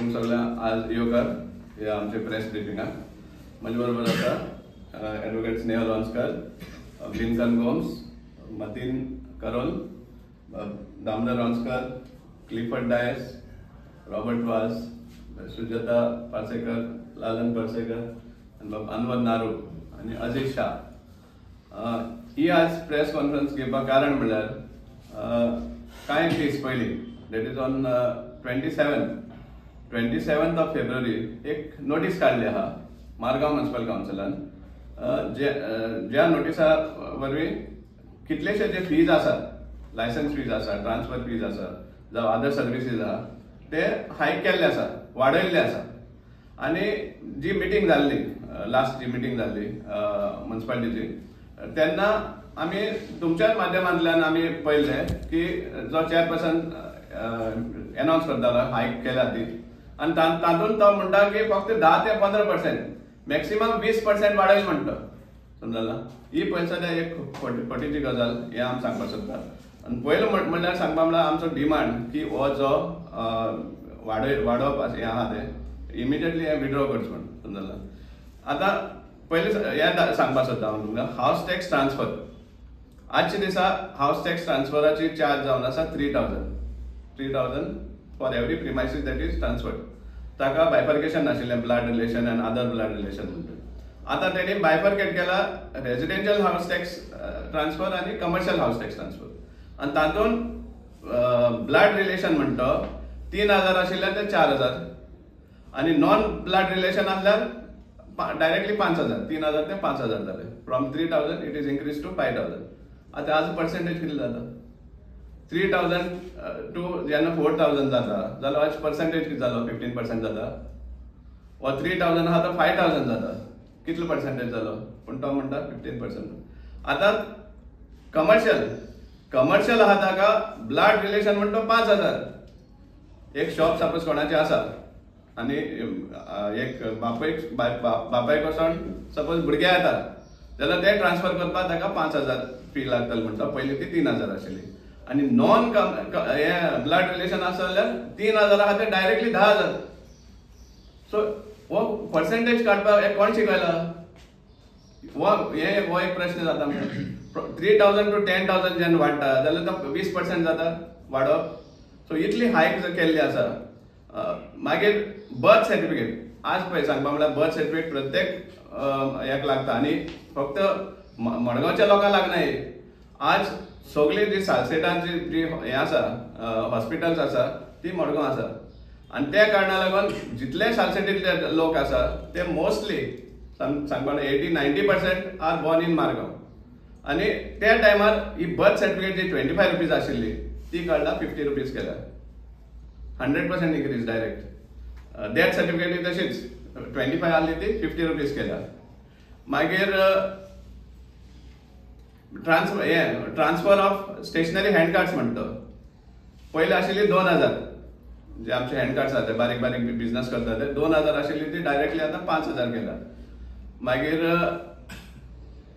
तुम सगळ्यांक आज येवकार हे आमचे प्रेस ब्रिफिंगाक म्हजे बरोबर आसा ॲडव्होकेट स्नेहल वांसकर, विनकन गोम्स, मतीन करोल, दामोदर वांसकर, क्लिफर्ड डायस, रॉबर्ट वास, सुजाता पार्सेकर, लालन पार्सेकर आणि अनवर नारू आणि अजीज शाह ही आज प्रेस कॉन्फरन्स घेवपाक कारण म्हणल्यार कांय दीस पयलीं date is on 27th of February एक नोटीस काढली आहा मारगांव म्युनिसिपल काउन्सिलान ज्या नोटिसा वरवीं कितलेशे जे फीज आसात, लायसन्स फीज आसा, ट्रान्सफर फीज आसा जावं अदर सर्विसीस आहा ते हायक केल्ले आसा, वाडयल्ले आसा. आनी जी मिटींग जाल्ली लास्ट जी मिटींग जाल्ली म्युनिसिपालिटीची तेन्ना आमी तुमच्याच माध्यमांतल्यान आमी पळयल्ले की जो चेअरपर्सन अनाउन्स करतालो हायक केल्या ती आनी तातूंत तो म्हणटा की फक्त 10 ते 15% मॅक्सिमम 20% वाडयले म्हणटा. समजला ही पळय सद्या एक फटीची गजाल हे आमी सांगपाक सोदता. आनी पयलो म्हणल्यार सांगपा म्हणल्यार आमचो डिमांड की हो जो वाडोवप हें आहा तें इमिडिएटली हें विड्रॉ करचें म्हण. समजला आतां पयलीं हें सांगपाक सोदता हांव तुमकां हावस टॅक्स ट्रान्सफर. आजच्या दिसा हावस टॅक्स ट्रान्सफराची चार्ज जावन आसा 3,000 for every premises that is transferred. ताका बायफर्केशन नाशिल्लें ब्लड रिलेशन आनी अदर ब्लड रिलेशन म्हणून. आतां तेणी बायफर्केट केला रेजिडेन्शियल हावस टॅक्स ट्रान्सफर आनी कमर्शियल हावस टॅक्स ट्रान्सफर. आनी तातूंत ब्लड रिलेशन म्हणटा 3,000 आशिल्ल्यान ते 4,000 आनी नॉन ब्लड रिलेशन आसल्यार डायरेक्टली 5,000. 3,000 ते 5,000 जाले. From 3,000 it is increase to 5,000. आतां आज पर्सेंटेज कितले जाता? 3,000 टू जेन्ना 4,000 जाता जाल्यार आज पर्सेंटेज कितें जालो? 15% जाता. वा 3,000 आहा तो 5,000 जाता. कितलो पर्सेंटेज जालो? पूण तो म्हणटा 15%. आतां कमर्शियल आहा ताका ब्लड रिलेशन म्हणटा 5,000. एक शॉप सपोज कोणाचें आसा आनी एक बापायक वचोन सपोज भुरगे येता जाल्यार ते ट्रान्सफर करपाक ताका 5,000 फी लागतली म्हणटा. पयलीं ती 3,000 आशिल्ली. आनी नॉन ब्लड रिलेशन आसा जाल्यार 3,000 आहा ते डायरेक्टली 10,000. सो हो पर्सेंटेज काडपाक हे कोण शिकयला? हो एक प्रश्न जाता. 3,000 टू 10,000 जेन्ना वाडटा जाल्यार तो 20% जाता वाडप. सो इतली हायक केल्ली आसा. मागीर बर्थ सर्टिफिकेट आज पळय सांगपा म्हळ्यार बर्थ सर्टिफिकेट प्रत्येक हेक लागता आनी फक्त मडगांवच्या लोकांक लागना. आज सगळी जी सालसेटांची जी हें आसा हॉस्पिटल्स आसा ती मडगांव आसा. आनी त्या कारणाक लागून जितले सालसेटींतले लोक आसा ते मोस्टली सांगपा 80-90% आर बॉर्न इन मारगांव. आनी त्या टायमार ही बर्थ सर्टिफिकेट जी 25 रुपीज आशिल्ली ती काडला 50 रुपीज केल्या. 100% इन्क्रीज डायरेक्ट. डेथ सर्टिफिकेट तशीच 25 आसली ती 50 रुपीज केल्या. मागीर transfer of stationery hand cards म्हणटा पयलीं आशिल्ली 2,000 जे आमचे हँड कार्ड्स आसा ते बारीक बिझनेस करता ते 2,000 आशिल्ली ती डायरेक्टली आतां 5,000 केल्या. मागीर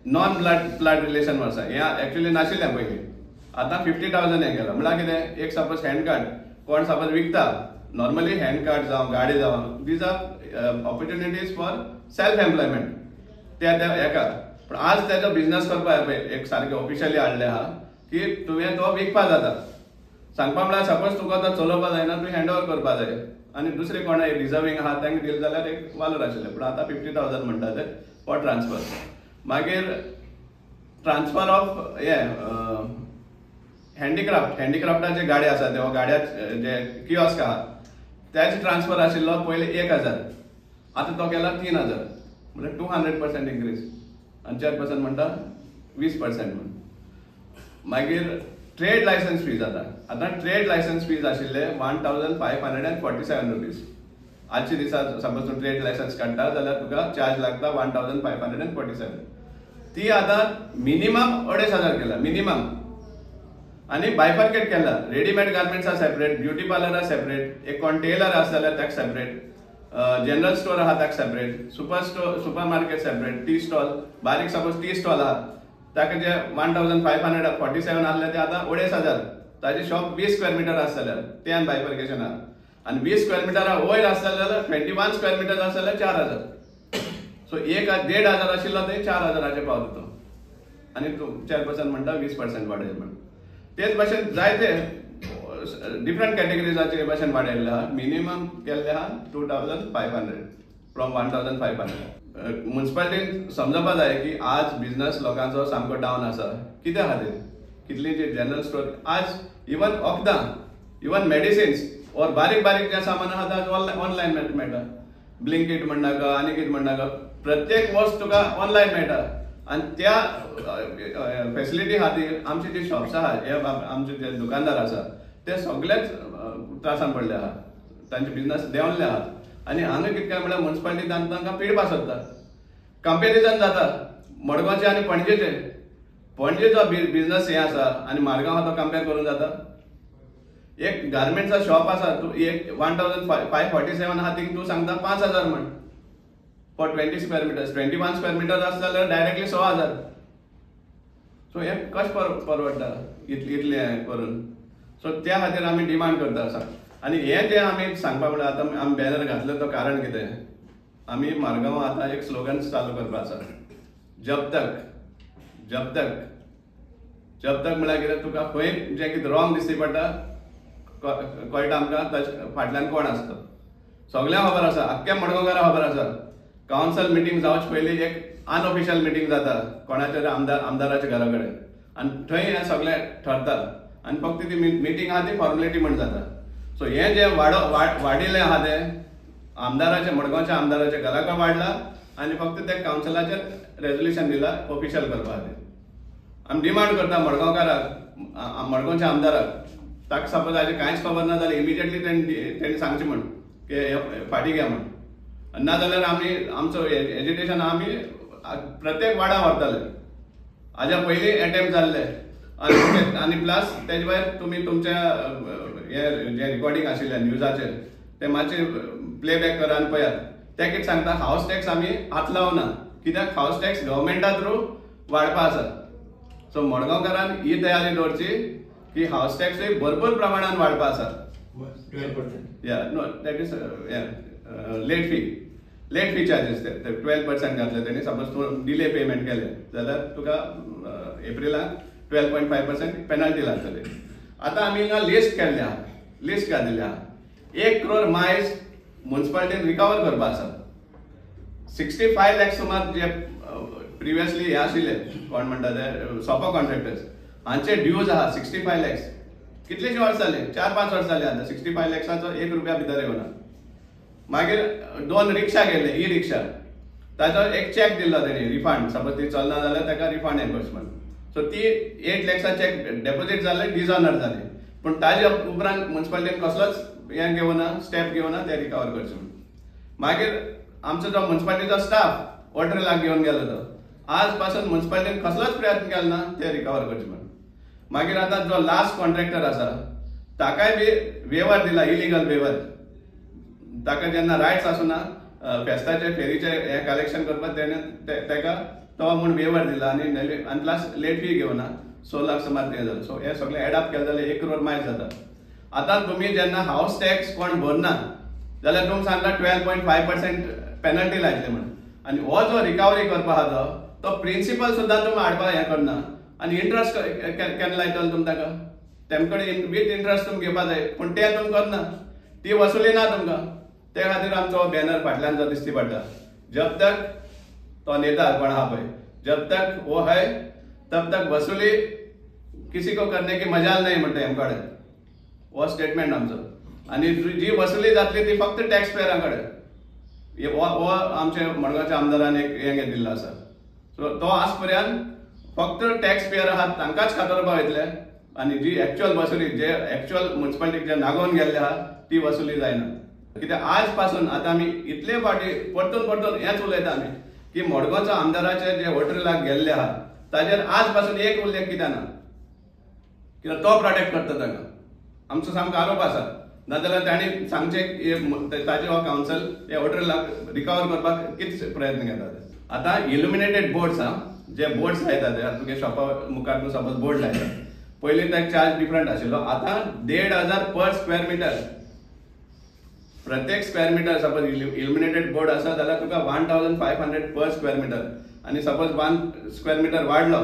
नॉन ब्लड रिलेशन वर्सा हें एक्चुअली नाशिल्लें पयलीं. आतां 50,000 हें केलां. म्हळ्यार कितें? एक सपोज हँड कार्ड कोण सपोज विकता नॉर्मली हँड कार्ड जावं गाडी जावं these are opportunities for self employment त्या हेका. पूण आज तेजो बिझनेस करपाक एक सारकें ऑफिशियली हाडलें आहा की तुवें तो विकपा जाता. सांगपा म्हळ्यार सपोज तुका तो चलोवपा जायना तुवें हँड ओवर करपा जाय आनी दुसरे कोण डिजर्विंग आहा तांकां दिलें जाल्यार एक वालोर आशिल्लें. पूण आतां 50,000 म्हणटा ते फॉर ट्रान्सफर. मागीर ट्रान्सफर ऑफ हँडीक्राफ्टाचे गाडी आसा ते गाड्या जे किऑस्क आहा त्याचे ट्रान्सफर आशिल्लो पयलीं 1,000 आतां तो केला 3,000 म्हणजे 200% इन्क्रीज. आनी चेअरपर्सन म्हणटा 20% म्हणून. मागीर ट्रेड लायसन्स फीज आतां ट्रेड लायसन्स फीज आशिल्ले 1,547 रुपीज. आजच्या दिसा सपोज तूं ट्रेड लायसन्स काडटा जाल्यार तुका चार्ज लागता 1,547. ती आतां मिनिमम 2,500 केला मिनिमम. आनी बायफर्केट केला. Readymade garments are separate, beauty parlour are separate, एक कोण टेलर आसा जाल्यार ताका सेपरेट, जनरल स्टोर आहा ताका separate, super market separate, tea stall बारीक सपोज टी स्टॉल आहा ताका जे 1,547 आसले ते आतां 2,500. ताजे शॉप 20 स्क्वेअर मीटर आसा जाल्यार ते बायफर्केशन आहा. आणि 20 स्क्वेअर मिटरा वयर आसलें जाल्यार 21 स्क्वेअर मिटर आसलें जाल्यार 4,000. सो 1,500 आशिल्लो ते 4,000 पावता तो. आनी चेअरपर्सन म्हणटा 20% वाडयले म्हणून. तेच भाशेन जायते डिफरंट कॅटेगरीजाचे भाशेन वाडयल्ले आहा. मिनिमम केल्ले आहा 2,500 फ्रॉम 1,500. म्युन्सिपालिटीन समजपा जाय की आज बिझनस लोकांचो सामको डावन आसा. कित्या खातीर? कितली जे जनरल स्टोर आज इवन वखदां, इवन मेडिसिन्स और बारीक बारीक जे सामान आहा ते ऑनलायन मेळटा. ब्लिंकिट म्हणनाका आनी कितें म्हणनाका प्रत्येक वस्त तुका ऑनलायन मेळटा. आनी त्या फॅसिलिटी खातीर आमचे जे शॉप्स आहा, हे आमचे जे दुकानदार आसा ते सगळेच त्रासान पडले आहा. तांचे बिझनस देंवल्ले आहात. आनी हांगा कितें काय म्हळ्यार म्युन्सिपालिटी तांकां पिडपा सोदता. कंपेरिजन जाता मडगांवचे आनी पणजेचे. पणजेचो बिझनस हे आसा आनी मारगांव आहा तो कंपेर करूंक जाता. एक गार्मेंट्सचा शॉप आसा, तू एक 1,547 आहा थिंग तू सांगता 5,000 म्हण for 20 square metres. 21 square metres आसता जाल्यार डायरेक्टली 6,000. सो हे कशें परवडटा इतले करून. सो त्या खातीर आमी डिमांड करता आसा. आनी हे जे आमी सांगपा म्हळ्यार आतां आमी बॅनर घातले तो कारण कितें? आमी मारगांव आतां एक स्लोगन चालू करपा आसा, जब तक जब तक जब तक म्हळ्यार कितें तुका खंय जें कितें रॉंग दिसती पडटा कळटा आमकां फाटल्यान कोण आसता. सगळ्यांक खबर आसा, आख्ख्या मडगांवकारांक खबर आसा. कावन्सिल मिटींग जावचे पयलीं एक अनऑफिशियल मिटींग जाता कोणाच्या आमदाराच्या घरा कडेन आनी थंय हें सगळें ठरता. आनी फक्त ती मिटींग आहा ती फॉर्मेलिटी म्हण जाता. सो हें जे वाडिल्लें आहा तें आमदाराच्या मडगांवच्या आमदाराच्या घरा कडेन वाडला आनी फक्त ते कावन्सिलाचेर रेजोल्युशन दिला ऑफिशियल करपा खातीर. आमी डिमांड करता मडगांवकाराक, मडगांवच्या आमदाराक, ताका सपोज हाजे कांयच खबर ना जाल्यार इमिजिएटली तेणी सांगचें म्हण की फाटीं घे म्हण. ना जाल्यार आमी आमचो एजिटेशन आमी प्रत्येक वाडा व्हरतले. हाज्या पयलीं अटेम्प्ट जाल्ले आनी प्लस तेजे भायर तुमी तुमच्या हे जे रिकॉर्डिंग आशिल्ले न्यूजाचेर ते मातशे प्लेबॅक करा आनी पळयात. ते कितें सांगता, हावस टॅक्स आमी हात लावना कित्याक हावस टॅक्स गव्हर्मेंटा थ्रू वाडपा आसा. सो मडगांवकारान ही तयारी दवरची की हावस टॅक्सूय भरपूर प्रमाणान वाडपा आसा. 12%. या no that is late fee charges ते 12% घातले तेणी. सपोज तूं डिले पेमेंट केलें जाल्यार तुका एप्रिलाक 12.5% पेनल्टी लागतली. आतां आमी हिंगा लिस्ट केल्ले आहा, लिस्ट घातिल्ली आहा. 1 crore मायज म्युन्सिपालिटीन रिकवर करपा आसा. 65 lakhs सुमार जे प्रिवियसली हे आशिल्ले कोण म्हणटा ते सोपो कॉन्ट्रॅक्टर्स हांचे ड्यूज आहा 65 lakhs. कितलेशे वर्स जाले, 4-5 वर्स जाले आतां 65 lakhsचो 1 रुपया भितर येवना. मागीर 2 रिक्षा गेले, ई रिक्षा, ताचो एक चॅक दिल्लो तेणी रिफंड. सपोज ती चलना जाल्यार ताका रिफंड हें करचें म्हण. सो ती 8 lakhs चॅक डेपोजीट जाले, डिजॉनर जाले. पूण ताजे उपरांत म्युन्सिपालिटीन कसलोच हें घेवना, स्टेप घेवना ते रिकवर करचें म्हण. मागीर आमचो जो म्युन्सिपालिटीचो स्टाफ वॉटरलाक घेवन गेलो तो आज पासून म्युन्सिपालिटीन कसलोच प्रयत्न केलो ना ते रिकवर करचें म्हण. मागीर आतां जो लास्ट कॉन्ट्रॅक्टर आसा ताकाय बी वेवर दिला, इलिगल वेवर. ताका जेन्ना रायट्स आसूना फेस्ताचे फेरीचे हे कलेक्शन करपाक ताका तो म्हूण वेवर दिला आनी प्लस लेट फी घेवना 6 लाख सुमार ते जालें. सो हे सगळें एडअप केलें जाल्यार 1 crore मायज जाता. आतां तुमी जेन्ना हावस टॅक्स कोण भरना जाल्यार तुमकां सांगता 12.5% पेनल्टी लायतले म्हण. आनी हो जो रिकवरी करपा आहा तो प्रिंसिपल सुद्दां तुमी हाडपाक हें करना. आनी इंट्रस्ट केन्ना लायतलो तुमी ताका? तेमचे कडेन विथ इंट्रस्ट तुमी घेवपा जाय पूण ते तुमी करना, ती वसुली ना तुमकां. ते खातीर आमचो बॅनर फाटल्यान जो दिसती पडटा, जब तक तो नेता कोण आहा पळय, जब तक वो है तब तक वसुली किसी को करने की मजाल नाही म्हणटा हेमकडे. हो स्टेटमेंट आमचो. आनी जी वसुली जातली ती फक्त टॅक्स पेयरां कडेन. हो आमचे मडगांवच्या आमदारान एक हें दिल्लो आसा. सो तो आज पर्यंत फक्त टॅक्स पेयर आहात तांकांच खातरपा वयतले आनी जी एक्चुअल वसुली जे एक्चुअल म्युन्सिपालिटीक जे नागोवन गेल्ले आहा ती वसुली जायना. कित्याक आज पासून आतां आमी इतले फावटी परतून हेंच उलयता आमी की मडगांवच्या आमदाराचे जे वॉटरलाक गेल्ले आहा ताजेर आज पासून एक उल्लेख कित्याक ना, कित्याक तो प्रोटेक्ट करता ताका. आमचो सामको आरोप आसा. नाजाल्यार तांणी सांगचें ताजे हो कावन्सिल हे वॉटरलाक रिकवर करपाक कितें प्रयत्न घेतात. आतां इल्युमिनेटेड बोर्ड्स आहा, जे बोर्ड्स लायतात ते तुगे शॉपा मुखार तूं सपोज बोर्ड लायता पयलीं ताका चार्ज डिफरंट आशिल्लो. आतां 1,500 पर स्क्वेअर मिटर प्रत्येक square metre suppose illuminated board आसा जाल्यार तुका 1500 पर स्क्वेअर मिटर आणि सपोज 1 स्क्वेअर मिटर वाढलो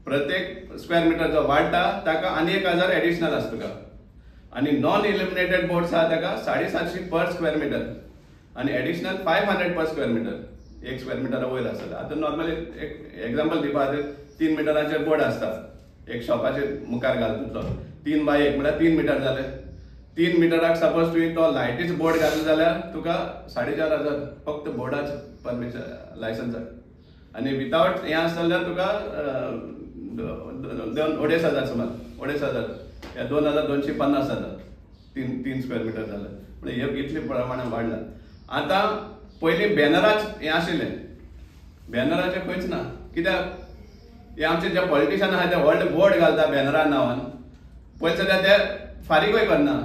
प्रत्येक स्क्वेअर मिटर जो वाढता ताका आनी 1000 एडिशनल आसता तुका आणि नॉन इल्युमिनेटेड बोर्ड्स आहा ताका 750 पर स्क्वेअर मीटर आणि एडिशनल 500 पर स्क्वेअर मीटर एक स्क्वेअर मिटर वयर आसता. आता नॉर्मली एक एग्जांपल दिवपा खातीर 3 मिटराचे बोर्ड आसता एक शॉपाचे मुखार घालतलो 3 बाय 1 म्हळ्यार 3 मिटर जाले. 3 मिटराक सपोज तुवें तो लायटीचो बोर्ड घातलो जाल्यार तुका 4500 फक्त बोर्डाचे परमिशन लायसन्साक आणि विथआउट हें आसता जाल्यार तुका 2,500 सुमार 2,500 या 2,250 जाता 3 स्क्वेअर मिटर जाले म्हणजे हे इतले प्रमाणात वाढला. आता पयलीं बॅनराच हें आशिल्लें बॅनराचें खंयच ना कित्याक हे आमचे जे पॉलिटिशियन आहा ते व्हडले बोर्ड घालता बॅनरा नांवान पयलीं सद्या ते फारीकूय करना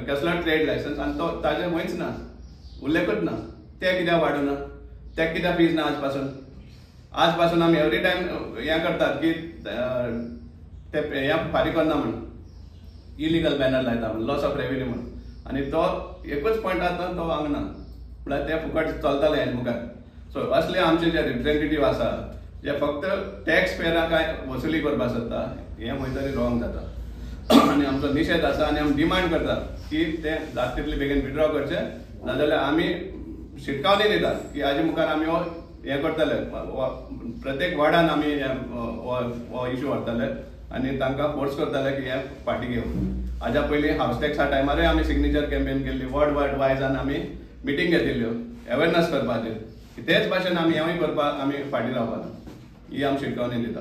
कसलो ट्रेड लायसन्स आणि तो ताजें खंयच ना उल्लेखूच ना. ते कित्याक वाडूना ते कित्याक फीज ना आज पासून आमी एवरी टायम हें करतात की ते हें फारीक करना म्हणून इलिगल बॅनर लायता म्हणून लॉस ऑफ रेव्हेन्यू म्हणून आणि तो एकूच पॉयंट आसा तो हांगा ना म्हळ्यार ते फुकट चलतले हें मुखार. सो असले आमचे जे रिप्रेझेंटेटिव्ह आसा जे फक्त टॅक्स पेयराक वसुली करपाक सोदता हें खंय तरी रॉंग जाता आनी आमचो निशेध आसा आनी आमी डिमांड करता की ते जाता तितले बेगीन विड्रॉ करचे नाजाल्यार आमी शिटकावणी दितात की हाजे मुखार आमी हें करतले प्रत्येक वार्डान आमी हो इश्यू व्हरतले आनी तांकां फोर्स करतले की हे फाटीं घेवन. हाज्या पयलीं हावस टॅक्सा टायमारूय आमी सिग्नेचर कॅम्पेन केल्ली वर्ल्ड वायजान आमी मिटींग घेतिल्ल्यो अवेरनेस करपाचेर तेच भाशेन आमी हेंवूय करपाक आमी फाटीं रावपाना ही आमी शिटकावणी दिता.